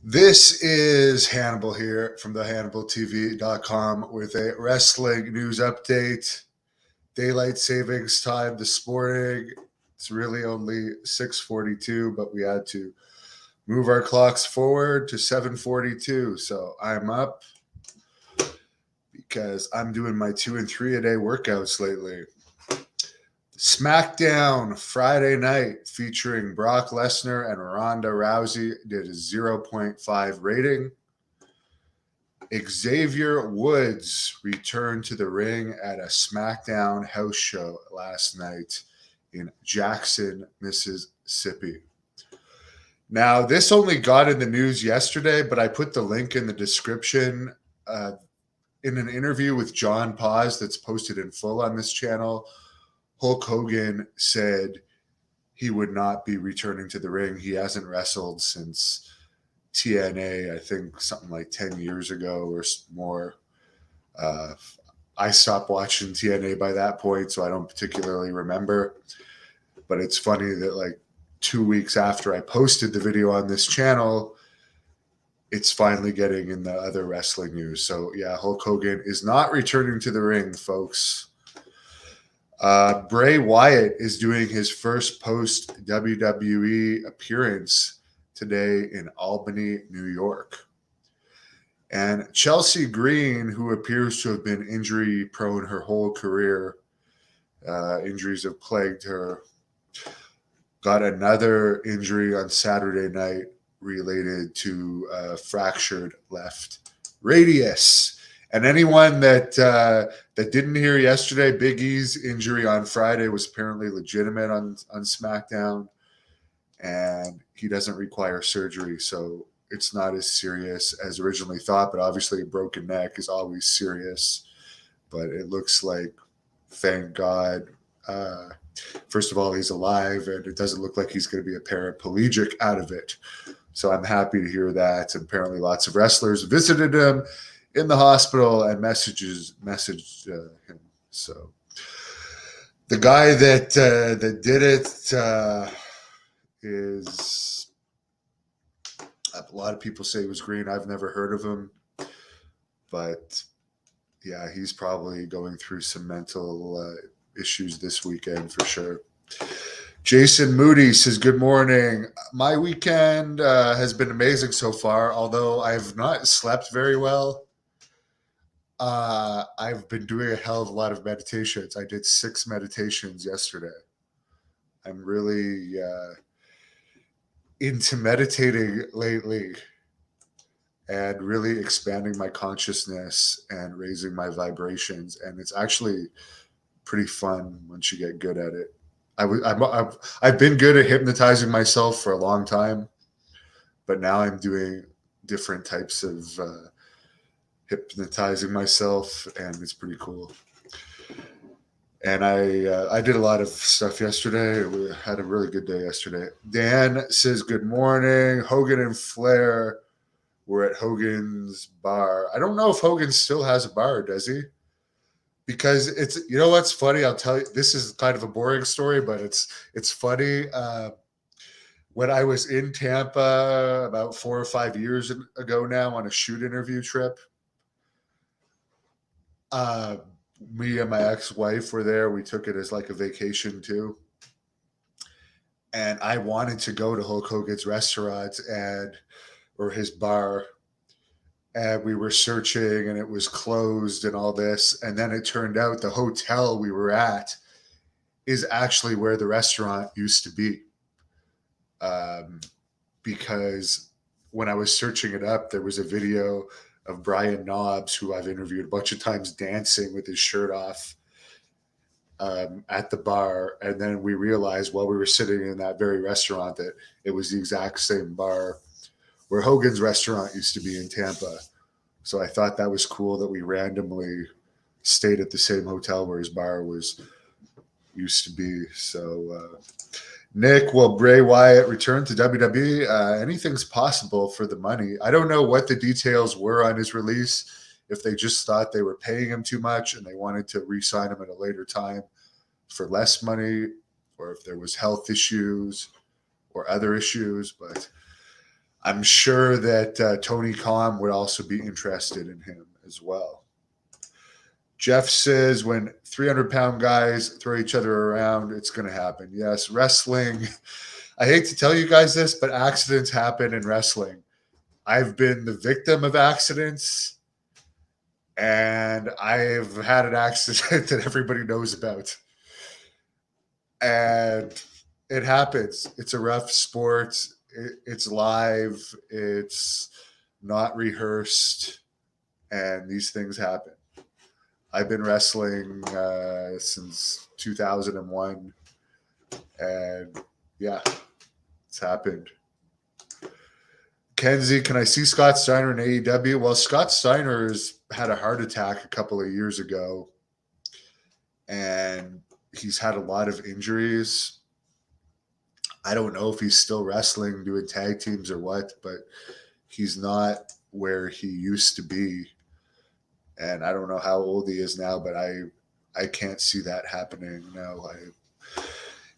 This is Hannibal here from the HannibalTV.com with a wrestling news update. Daylight savings time this morning. It's really only 6:42, but we had to move our clocks forward to 7:42. So I'm up because I'm doing my 2 and 3 a day workouts lately. Smackdown Friday night featuring Brock Lesnar and Ronda Rousey did a 0.5 rating. Xavier Woods returned to the ring at a Smackdown house show last night in Jackson, Mississippi. Now, this only got in the news yesterday, but I put the link in the description. In an interview with John Paz that's posted in full on this channel, Hulk Hogan said he would not be returning to the ring. He hasn't wrestled since TNA, I think something like 10 years ago or more. I stopped watching TNA by that point, so I don't particularly remember. But it's funny that like 2 weeks after I posted the video on this channel, it's finally getting in the other wrestling news. So yeah, Hulk Hogan is not returning to the ring, folks. Bray Wyatt is doing his first post WWE appearance today in Albany, New York. And Chelsea Green, who appears to have been injury prone her whole career, injuries have plagued her, got another injury on Saturday night related to fractured left radius. And anyone that didn't hear yesterday, Big E's injury on Friday was apparently legitimate on SmackDown, and he doesn't require surgery, so it's not as serious as originally thought. But obviously, a broken neck is always serious. But it looks like, thank God, first of all, he's alive, and it doesn't look like he's going to be a paraplegic out of it. So I'm happy to hear that. And apparently, lots of wrestlers visited him in the hospital and messaged him. So the guy that did it is, a lot of people say he was green. I've never heard of him, but yeah, he's probably going through some mental issues this weekend for sure. Jason Moody says, good morning. My weekend has been amazing so far, although I've not slept very well. I've been doing a hell of a lot of meditations. I did 6 meditations yesterday. I'm really into meditating lately and really expanding my consciousness and raising my vibrations. And it's actually pretty fun once you get good at it. I've been good at hypnotizing myself for a long time, but now I'm doing different types of hypnotizing myself, and it's pretty cool. And I did a lot of stuff yesterday. We had a really good day yesterday. Dan says, good morning. Hogan and Flair were at Hogan's bar. I don't know if Hogan still has a bar, does he? Because it's, you know what's funny? I'll tell you, this is kind of a boring story, but it's funny. When I was in Tampa about 4 or 5 years ago now on a shoot interview trip, me and my ex-wife were there. We took it as like a vacation too. And I wanted to go to Hulk Hogan's restaurant or his bar. And we were searching and it was closed and all this. And then it turned out the hotel we were at is actually where the restaurant used to be. Because when I was searching it up, there was a video of Brian Knobs, who I've interviewed a bunch of times, dancing with his shirt off at the bar. And then we realized while we were sitting in that very restaurant that it was the exact same bar where Hogan's restaurant used to be in Tampa. So I thought that was cool that we randomly stayed at the same hotel where his bar used to be. So Nick, will Bray Wyatt return to WWE? Anything's possible for the money. I don't know what the details were on his release, if they just thought they were paying him too much and they wanted to re-sign him at a later time for less money, or if there was health issues or other issues. But I'm sure that Tony Khan would also be interested in him as well. Jeff says when 300-pound guys throw each other around, it's going to happen. Yes, wrestling. I hate to tell you guys this, but accidents happen in wrestling. I've been the victim of accidents, and I've had an accident that everybody knows about. And it happens. It's a rough sport. It's live. It's not rehearsed. And these things happen. I've been wrestling since 2001. And yeah, it's happened. Kenzie, can I see Scott Steiner in AEW? Well, Scott Steiner's had a heart attack a couple of years ago, and he's had a lot of injuries. I don't know if he's still wrestling, doing tag teams or what, but he's not where he used to be. And I don't know how old he is now, but I can't see that happening. No,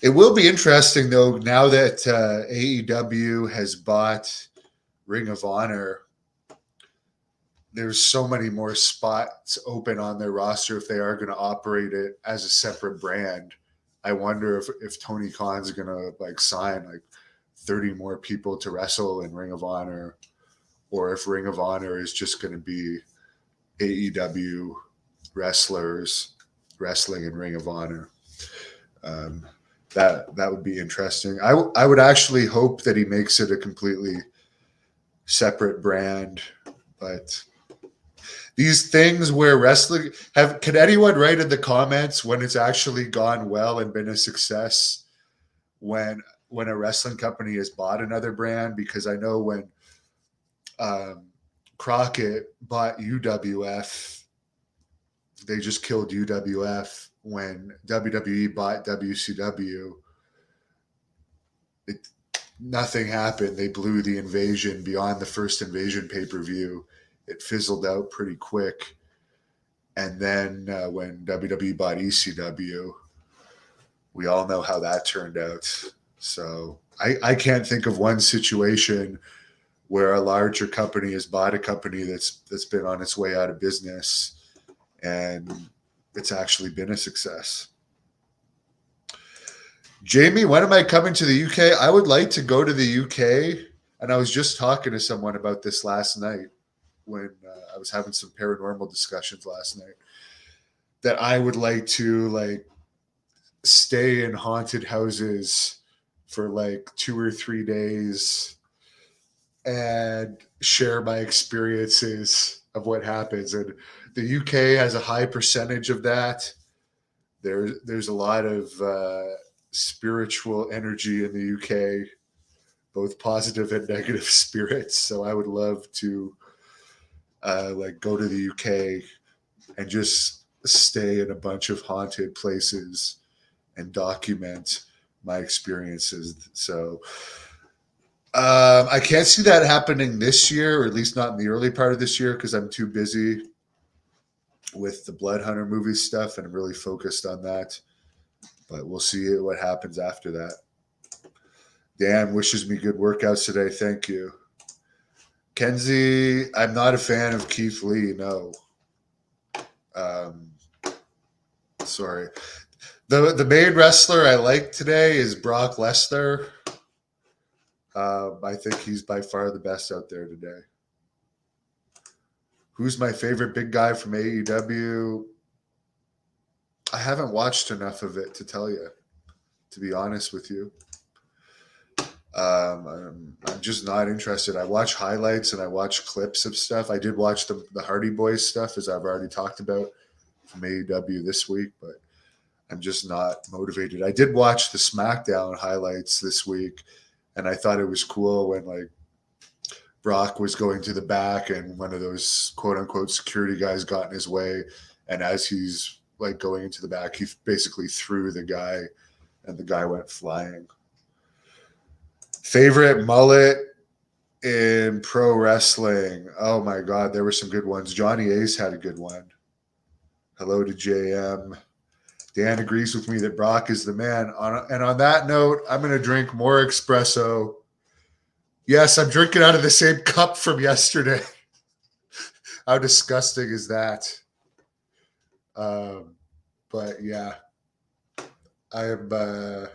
it will be interesting though, now that AEW has bought Ring of Honor. There's so many more spots open on their roster if they are going to operate it as a separate brand. I wonder if Tony Khan's going to like sign like 30 more people to wrestle in Ring of Honor, or if Ring of Honor is just going to be AEW wrestlers wrestling in Ring of Honor. That would be interesting. I would actually hope that he makes it a completely separate brand, but these things where wrestling can anyone write in the comments when it's actually gone well and been a success when a wrestling company has bought another brand? Because I know when Crockett bought UWF, they just killed UWF. When WWE bought WCW, nothing happened. They blew the Invasion beyond the first Invasion pay-per-view. It fizzled out pretty quick. And then when WWE bought ECW, we all know how that turned out. So I can't think of one situation where a larger company has bought a company that's been on its way out of business and it's actually been a success. Jamie, when am I coming to the UK? I would like to go to the UK. And I was just talking to someone about this last night when I was having some paranormal discussions last night, that I would like to like stay in haunted houses for like 2 or 3 days and share my experiences of what happens. And the UK has a high percentage of that. There's a lot of spiritual energy in the UK, both positive and negative spirits. So I would love to like go to the UK and just stay in a bunch of haunted places and document my experiences. So I can't see that happening this year, or at least not in the early part of this year, because I'm too busy with the Blood Hunter movie stuff and I'm really focused on that. But we'll see what happens after that. Dan wishes me good workouts today. Thank you. Kenzie, I'm not a fan of Keith Lee. No. Sorry. The main wrestler I like today is Brock Lesnar. I think he's by far the best out there today. Who's my favorite big guy from AEW? I haven't watched enough of it to tell you, to be honest with you. I'm just not interested. I watch highlights and I watch clips of stuff. I did watch the Hardy Boys stuff, as I've already talked about, from AEW this week, but I'm just not motivated. I did watch the Smackdown highlights this week, and I thought it was cool when like Brock was going to the back and one of those quote unquote security guys got in his way. And as he's like going into the back, he basically threw the guy and the guy went flying. Favorite mullet in pro wrestling? Oh my God, there were some good ones. Johnny Ace had a good one. Hello to JM. Dan agrees with me that Brock is the man. And on that note, I'm going to drink more espresso Yes, I'm drinking out of the same cup from yesterday. How disgusting is that? But yeah, I am a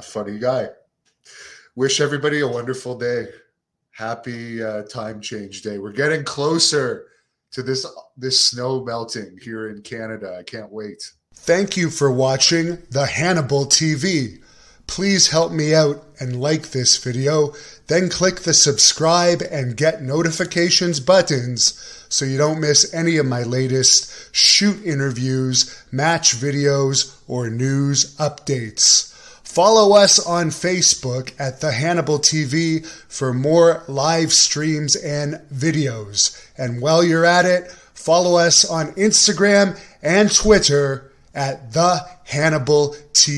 funny guy. Wish everybody a wonderful day. Happy time change day. We're getting closer to this snow melting here in Canada. I can't wait. Thank you for watching the Hannibal TV. Please help me out and like this video, then click the subscribe and get notifications buttons so you don't miss any of my latest shoot interviews, match videos, or news updates. Follow us on Facebook at The Hannibal TV for more live streams and videos. And while you're at it, follow us on Instagram and Twitter at The Hannibal TV.